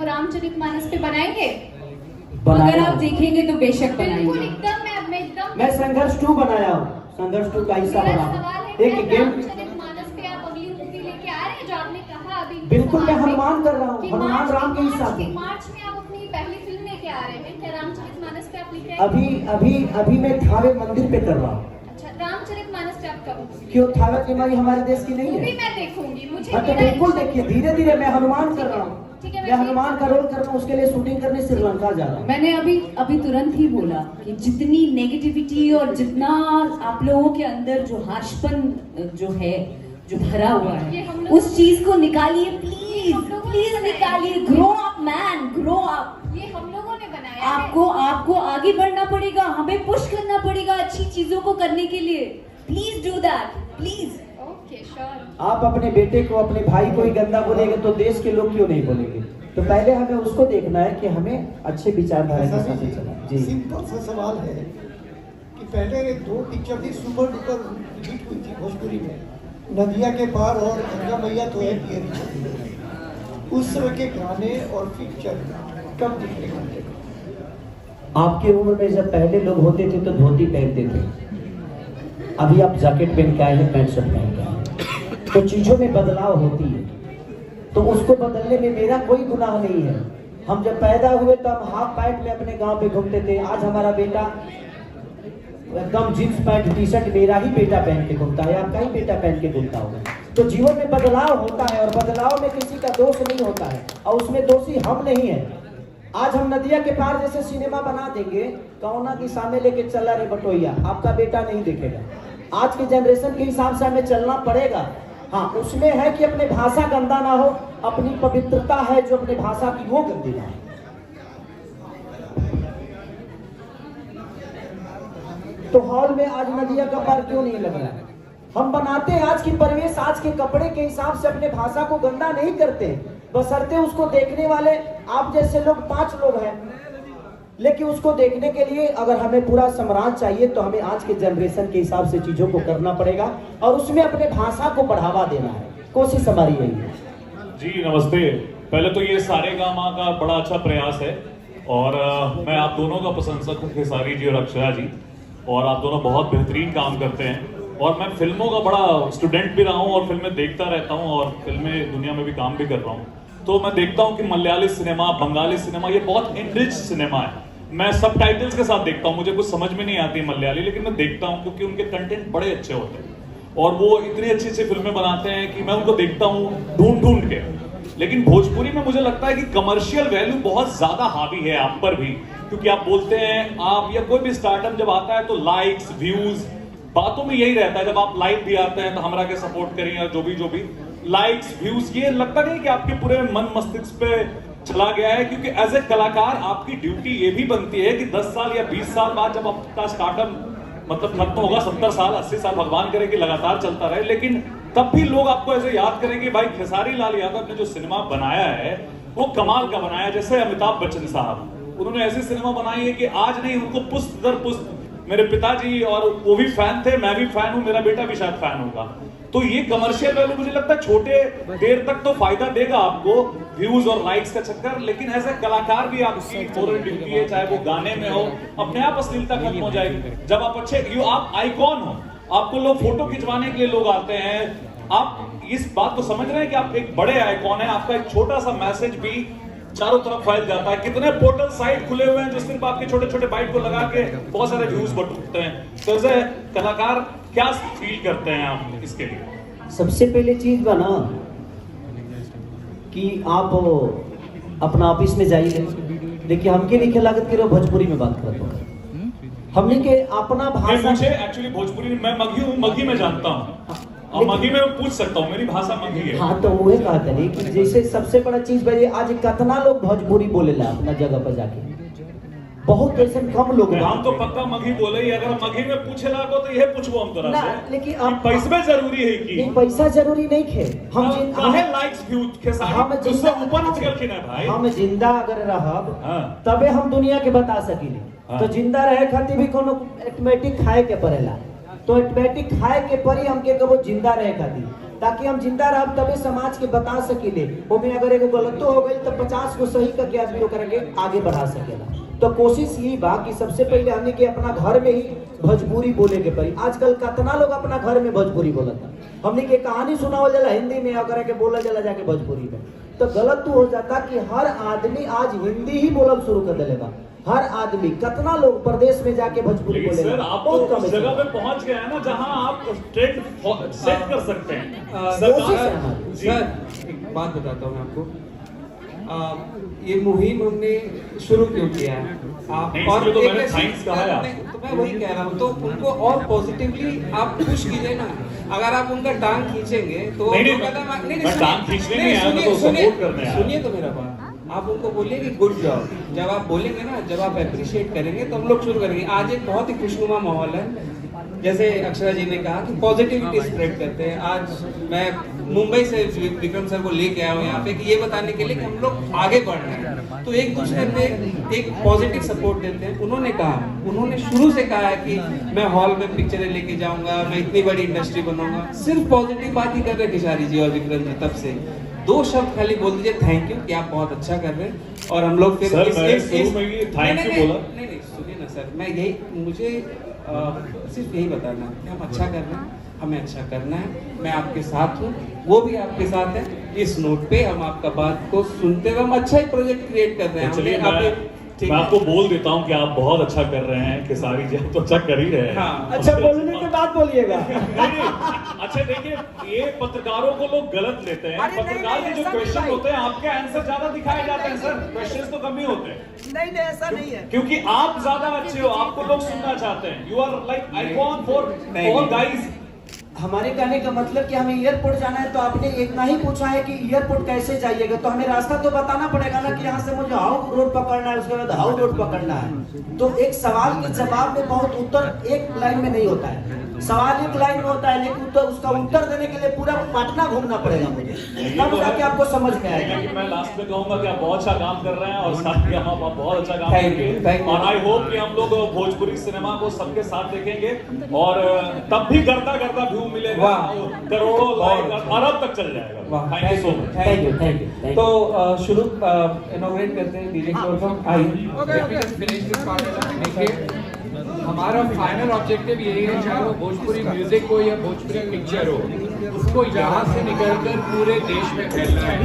रामचरितमानस पे बनाएंगे? अगर आप देखेंगे तो बेशक बिल्कुल बनाएंगे। एकदम मैं संघर्ष 2 बनाया हूँ। संघर्ष 2 का हिस्सा मेरा बना सवाल हूँ। है एक क्या गेम। रामचरितमानस पे आप अगली मूवी लेके आ रहे हैं जो आपने कहा अभी? बिल्कुल, मैं हनुमान कर रहा हूँ। कि हनुमान राम के हिसाब से। मार्च में आप अपनी पहली फिल्म लेके आ रहे हैं क्या? रामचरितमानस पे आप लेके आए? अभी मैं थावे मंदिर पे कर रहा हूँ। अच्छा, रामचरितमानस पे आप कब? क्यों, थावे की माई हमारे देश की नहीं मूवी है? मैं देखूंगी, मुझे हाँ तो मेरा बिल्कुल इच्छा- देखिए, धीरे धीरे मैं हनुमान कर रहा हूँ। ठीक है, मैं हनुमान का रोल कर रहा हूँ, उसके लिए शूटिंग करने श्रीलंका जा रहा हूँ। मैंने अभी तुरंत ही बोला कि जितनी नेगेटिविटी और जितना आप लोगों के अंदर जो हार्शपन जो है, जो भरा हुआ ये हम है, लोग- उस चीज को निकालिए प्लीज, हम लोगों ने प्लीज बनाया। निकालिए। Grow up man, grow up. ये हम लोगों ने बनाया है। आपको आगे बढ़ना पड़ेगा, हमें पुश करना पड़ेगा अच्छी चीजों को करने के लिए। Please do that, please. Okay, sure. आप अपने बेटे को, अपने भाई को ही गंदा बोलेंगे तो देश के लोग क्यों नहीं बोलेंगे? तो पहले हमें उसको देखना है कि हमें अच्छे विचारधारा के साथ ही चलना है। जी, सिंपल सा सवाल है कि पहले 2 पिक्चर थी सुपर डुपर हिट हुई थी भोजपुरी में, नदिया के पार और गंगा मैया तो है थियरी। उस तरह के गाने और पिक्चर कब दिखने को? आपकी उम्र में जब पहले लोग होते थे तो धोती पहनते थे, अभी आप जैकेट पहन के आए हैं, पैंट शर्ट पहन के आए हैं। तो चीजों में बदलाव होती है, तो उसको बदलने में मेरा कोई गुनाह नहीं है। हम जब पैदा हुए तो हम हाफ पैंट में अपने गांव पे घूमते थे। आज हमारा बेटा एकदम जींस पैंट टी शर्ट, मेरा ही बेटा पहन के घूमता है, आपका ही बेटा पहन के घूमता होगा। तो जीवन में बदलाव होता है और बदलाव में किसी का दोष नहीं होता है, और उसमें दोषी हम नहीं है। आज हम नदिया के पार जैसे सिनेमा बना देंगे, कौना दिशा में लेके चला रे बटोइया, आपका बेटा नहीं देखेगा। आज के जनरेशन के हिसाब से हमें चलना पड़ेगा। हाँ, उसमें है कि अपने भाषा गंदा ना हो, अपनी पवित्रता है जो अपने भाषा की वो गंदी ना हो। तो हॉल में आज नदिया का पार क्यों नहीं लग रहा है? हम बनाते हैं आज की परिवेश, आज के कपड़े के हिसाब से अपने भाषा को गंदा नहीं करते, बशर्ते उसको देखने वाले आप जैसे लोग 5 लोग हैं। लेकिन उसको देखने के लिए अगर हमें पूरा साम्राज्य चाहिए तो हमें आज के जनरेशन के हिसाब से चीजों को करना पड़ेगा और उसमें अपने भाषा को बढ़ावा देना है। कोशिश हमारी यही है। जी नमस्ते। पहले तो ये सारेगामा का बड़ा अच्छा प्रयास है और मैं आप दोनों का प्रशंसक हूँ, खेसारी जी और अक्षरा जी, और आप दोनों बहुत बेहतरीन काम करते हैं। और मैं फिल्मों का बड़ा स्टूडेंट भी रहा हूँ और फिल्में देखता रहता हूँ और फिल्में दुनिया में भी काम भी कर रहा हूँ। तो मैं देखता हूँ कि मलयाली सिनेमा, बंगाली सिनेमा, ये बहुत इनरिच सिनेमा है। मैं सबटाइटल्स के साथ देखता हूँ, मुझे कुछ समझ में नहीं आती मलयाली, लेकिन मैं देखता हूँ क्योंकि उनके कंटेंट बड़े अच्छे होते हैं और वो इतनी अच्छी अच्छी फिल्में बनाते हैं कि मैं उनको देखता हूँ ढूंढ ढूंढ के। लेकिन भोजपुरी में मुझे लगता है कि कमर्शियल वैल्यू बहुत ज्यादा हावी है आप पर भी, क्योंकि आप बोलते हैं, आप या कोई भी स्टार्टअप जब आता है तो लाइक्स, व्यूज, बातों में यही रहता है। जब आप लाइव भी आते हैं तो हमरा के सपोर्ट करें या जो भी लाइक्स, व्यूज, ये लगता नहीं कि आपके पूरे मन मस्तिष्क पे चला गया है। क्योंकि एज ए कलाकार आपकी ड्यूटी ये भी बनती है कि 10 साल या 20 साल बाद जब आपका स्टार्टअप मतलब खत्म होगा, 70 साल 80 साल भगवान करे कि लगातार चलता रहे, लेकिन तब भी लोग आपको ऐसे याद करेंगे, भाई खेसारी लाल यादव ने जो सिनेमा बनाया है वो कमाल का बनाया। जैसे अमिताभ बच्चन साहब, उन्होंने ऐसी सिनेमा बनाई है कि आज नहीं, उनको पुश्त दर पुश्त मेरे पिताजी और वो भी फैन थे, मैं भी फैन हूं, मेरा बेटा भी शायद फैन होगा। तो ये कमर्शियल वैल्यू मुझे लगता है छोटे देर तक तो फायदा देगा आपको, व्यूज और लाइक्स का चक्कर, लेकिन एज ए कलाकार भी आपकी मोरल ड्यूटी है, चाहे वो गाने में हो, अपने आप अश्लीलता खत्म हो जाएगी। जब आप अच्छे, आप आइकॉन हो, आपको लोग फोटो खिंचवाने के लिए लोग आते हैं, आप इस बात को समझ रहे हैं कि आप एक बड़े आइकॉन है, आपका एक छोटा सा मैसेज भी चारों तरफ फैल जाता है। कितने पोर्टल साइट खुले हुए हैं जो सिर्फ आपके छोटे छोटे बाइट को लगा के बहुत सारे व्यूज बटोरते हैं। तो एज ए कलाकार क्या फील करते हैं आप इसके लिए? सबसे पहले चीज बना कि आप अपना ऑफिस में जाइए, देखिए हमके लिखे लागत के भोजपुरी में बात करते हैं, हमने के अपना भाषा। मुझे एक्चुअली भोजपुरी, मैं मघी हूँ, मघी में जानता हूँ और मघी में पूछ सकता हूँ, मेरी भाषा मघी है। हाँ तो वो कहते हैं कि जैसे सबसे बड़ा चीज भाई, आज कितना लोग भोजपुरी बोलेला अपना जगह पर जाके, बहुत ऐसे कम लोग। हम तो पक्का मघी बोले ही, अगर मघी में पूछे लागो तो ये पूछबो हम तोरा से, लेकिन अब पैसा जरूरी है कि नहीं, पैसा जरूरी नहीं खे। हम काहे लाइक्स व्यूज के साथ उससे ऊपर उठ गए ना भाई। हम जिंदा अगर रहब हाँ। तबे हम दुनिया के बता सकीले। हाँ। तो जिंदा रहे खातिर भी कोनो ऑटोमेटिक खाए के पड़ेला, तो ऑटोमेटिक खाए के परी हमके कबो जिंदा रहे खातिर। ताकि हम जिंदा रह तबे समाज के बता सकीले। ओमे अगर एगो गलतो हो गई तो 50 को सही करके आदमी ओकरा के आगे बढ़ा सकेला। तो कोशिश यही बा कि सबसे पहले हमने के अपना घर में ही भोजपुरी बोले के पड़ी। आजकल कितना लोग अपना घर में भोजपुरी बोलता, हमने के कहानी सुनावल जाला हिंदी में अगर के बोला जाला जाके भोजपुरी में, तो गलत तो हो जाता कि हर आदमी आज हिंदी ही बोलल शुरू कर देलेगा। हर आदमी, कितना लोग प्रदेश में जाके भोजपुरी बोले। सर आप तो उस जगह पे पहुंच गए हैं ना जहां आप ट्रेंड सेट कर सकते हैं। सर एक बात बताता हूँ आपको, ये मुहिम हमने शुरू क्यों किया है आप, और तो मैंने थैंक्स कहा है, तो मैं वही कह रहा हूँ, तो उनको और पॉजिटिवली आप खुश कीजिए ना। अगर आप उनका टांग खींचेंगे तो टांग खींचने नहीं आया, मैं तो सपोर्ट करने आया। सुनिए तो मेरा बात, आप उनको बोलिए कि गुड जॉब। जब आप बोलेंगे ना, जब आप अप्रिशिएट करेंगे तो हम लोग शुरू करेंगे। आज एक बहुत ही खुशनुमा माहौल है, जैसे अक्षरा जी ने कहा कि पॉजिटिविटी स्प्रेड करते हैं। आज मैं मुंबई से विक्रम सर को लेके आया हूँ यहाँ पे कि ये बताने के लिए कि हम लोग आगे बढ़ रहे हैं, तो एक दूसरे पे एक पॉजिटिव सपोर्ट देते हैं। उन्होंने शुरू से कहा है कि मैं हॉल में पिक्चरें लेके जाऊंगा, मैं इतनी बड़ी इंडस्ट्री बनूंगा। सिर्फ पॉजिटिव बात ही कर रहे खिशारी जी और विक्रम जी। तब से 2 शब्द खाली बोल दीजिए, थैंक यू, कि आप बहुत अच्छा कर रहे हैं। और हम लोग फिर सर मैं शुरू में ये थैंक यू बोला। नहीं सुनिए ना सर, मैं यही, मुझे सिर्फ यही बताना है कि हम अच्छा कर रहे हैं, हमें अच्छा करना है। मैं आपके साथ हूँ, वो भी आपके साथ है। इस नोट पे हम आपका बात को सुनते हुए हम अच्छा ही प्रोजेक्ट क्रिएट कर रहे हैं। चलिए मैं आपको बोल देता हूँ कि आप बहुत अच्छा कर रहे हैं। खेसारी जी आप तो अच्छा कर ही रहे हैं। हाँ। अच्छा बोलने के बाद बोलिएगा। अच्छा देखिए, ये पत्रकारों को लोग गलत लेते हैं। पत्रकार के जो क्वेश्चन होते हैं आपके आंसर ज्यादा दिखाए जाते हैं सर, क्वेश्चन तो कम ही होते हैं। नहीं ऐसा नहीं है, क्योंकि आप ज्यादा अच्छे हो, आपको लोग सुनना चाहते हैं। You are like icon for all guys. हमारे कहने का मतलब कि हमें एयरपोर्ट जाना है, तो आपने इतना ही पूछा है कि एयरपोर्ट कैसे जाइएगा, तो हमें रास्ता तो बताना पड़ेगा ना कि यहाँ से मुझे हाउ रोड पकड़ना है, उसके बाद हाउ रोड पकड़ना है। तो एक सवाल के जवाब में बहुत उत्तर एक लाइन में नहीं होता है। सवाल एक लाइन में होता है, लेकिन तो उसका उत्तर देने के लिए पूरा पटना घूमना पड़ेगा मुझे, तब जाके आपको समझ में आएगा। लेकिन मैं लास्ट में कहूंगा कि आप बहुत अच्छा काम कर रहे हैं और साथ में आप बहुत अच्छा काम करेंगे। और आई होप कि हम लोग भोजपुरी सिनेमा को सबके साथ देखेंगे और तब भी करता व्यू मिलेगा, करोड़ों लाइक अरब तक चल जाएगा। Thank you so much. Thank you. तो शुरू इनॉग्रेट करते हैं डीजे को। हमारा फाइनल ऑब्जेक्टिव यही है, चाहे वो भोजपुरी म्यूजिक हो या भोजपुरी पिक्चर हो, उसको यहाँ से निकलकर पूरे देश में फैलना है।